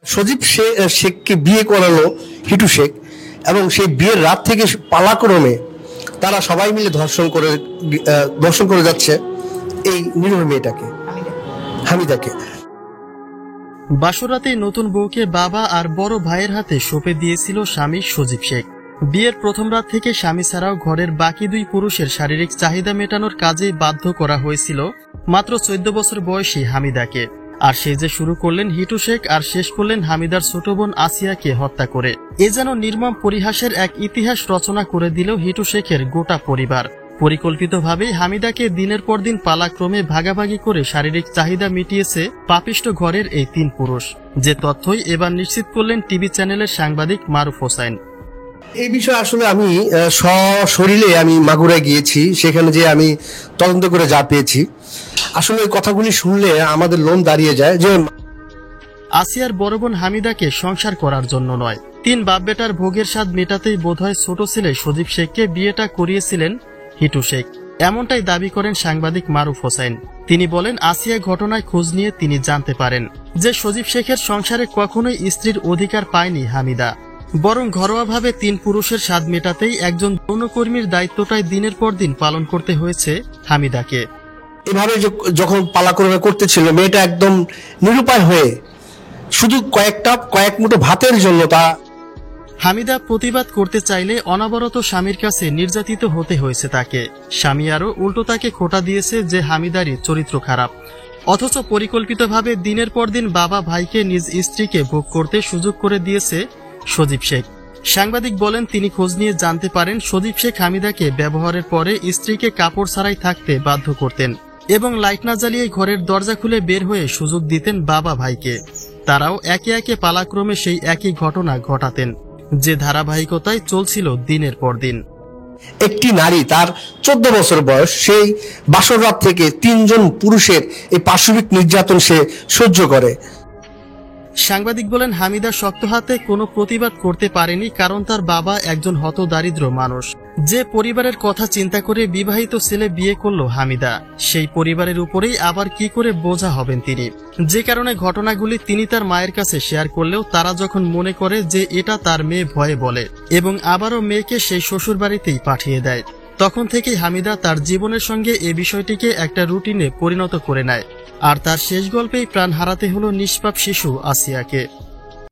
সজীব শেখকে বিয়ে করালো হিটু শেখ, এবং সেই বিয়ের রাত থেকে পালাক্রমে তারা সবাই মিলে ধর্ষণ করে যাচ্ছে এই নিরীহ মেয়েটাকে, হামিদাকে। বাসরাতে নতুন বউকে বাবা আর বড় ভাইয়ের হাতে সঁপে দিয়েছিল স্বামী সজীব শেখ। বিয়ের প্রথম রাত থেকে স্বামী ছাড়াও ঘরের বাকি দুই পুরুষের শারীরিক চাহিদা মেটানোর কাজে বাধ্য করা হয়েছিল মাত্র 14 বছর বয়সী হামিদাকে। আর সে যে শুরু করলেন হিটু শেখ আর শেষ করলেন হামিদার ছোট বোন আসিয়াকে হত্যা করে। এ যেন নির্মম পরিহাসের এক ইতিহাস রচনা করে দিল হিটু শেখের গোটা পরিবার। পরিকল্পিতভাবেই হামিদাকে দিনের পর দিন পালাক্রমে ভাগাভাগি করে শারীরিক চাহিদা মিটিয়েছে পাপিষ্ট ঘরের এই 3 পুরুষ, যে তথ্যই এবার নিশ্চিত করলেন টিভি চ্যানেলের সাংবাদিক মারুফ হোসাইন। এই বিষয়ে আসলে আমি সশরীরে আমি মাগুরায় গিয়েছি, সেখানে যে আমি তদন্ত করে যা পেয়েছি, আসলে এই কথাগুলি শুনলে আমাদের লোম দাঁড়িয়ে যায়। যে আসিয়ার বড় বোন হামিদাকে সংসার করার জন্য নয়, 3 বাপ বেটার ভোগের স্বাদ মেটাতেই বোধহয় ছোট ছেলে সজীব শেখকে বিয়েটা করিয়েছিলেন হিটু শেখ, এমনটাই দাবি করেন সাংবাদিক মারুফ হোসাইন। তিনি বলেন, আসিয়া ঘটনায় খোঁজ নিয়ে তিনি জানতে পারেন যে সজীব শেখের সংসারে কখনোই স্ত্রীর অধিকার পায়নি হামিদা, বরং ঘরোয়াভাবে 3 পুরুষের স্বাদ মেটাতেই একজন যৌনকর্মীর দায়িত্বটাই দিনের পর দিন পালন করতে হয়েছে হামিদাকে। এভাবে যখন পালাক্রমে করতেছিল, মেয়েটা একদম নিরুপায় হয়ে শুধু কয়েক মুঠো ভাতের জন্য হামিদা প্রতিবাদ করতে চাইলে অনবরত স্বামীর কাছে নির্যাতিত হতে হয়েছে তাকে। স্বামী আরও উল্টো তাকে খোঁটা দিয়েছে যে হামিদারই চরিত্র খারাপ, অথচ পরিকল্পিতভাবে দিনের পর দিন বাবা ভাইকে নিজ স্ত্রীকে ভোগ করতে সুযোগ করে দিয়েছে সজীব শেখ। সাংবাদিক বলেন, তিনি খোঁজ নিয়ে জানতে পারেন সজীব শেখ হামিদাকে ব্যবহারের পরে স্ত্রীকে কাপড় ছাড়াই থাকতে বাধ্য করতেন এবং লাইট না জ্বালিয়ে ঘরের দরজা খুলে বের হয়ে সুযোগ দিতেন বাবা ভাইকে। তারাও একে একে পালাক্রমে সেই একই ঘটনা ঘটাতেন, যে ধারাবাহিকতায় চলছিল দিনের পর দিন। একটি নারী, তার 14 বছর বয়স, সেই বাসর রাত থেকে 3 জন পুরুষের এই পাশবিক নির্যাতন সে সহ্য করে। সাংবাদিক বলেন, হামিদা শক্ত হাতে কোনো প্রতিবাদ করতে পারেনি, কারণ তার বাবা একজন হতদারিদ্র মানুষ। যে পরিবারের কথা চিন্তা করে বিবাহিত ছেলে বিয়ে করলো হামিদা, সেই পরিবারের উপরেই আবার কি করে বোঝা হবেন তিনি। যে কারণে ঘটনাগুলি তিনি তার মায়ের কাছে শেয়ার করলেও তারা যখন মনে করে যে এটা তার মেয়ে ভয়ে বলে এবং আবারও মেয়েকে সেই শ্বশুর বাড়িতেই পাঠিয়ে দেয়, তখন থেকেই হামিদা তার জীবনের সঙ্গে এ বিষয়টিকে একটা রুটিনে পরিণত করে নেয়। আর তার শেষ গল্পেই প্রাণ হারাতে হলো নিষ্পাপ শিশু আসিয়াকে।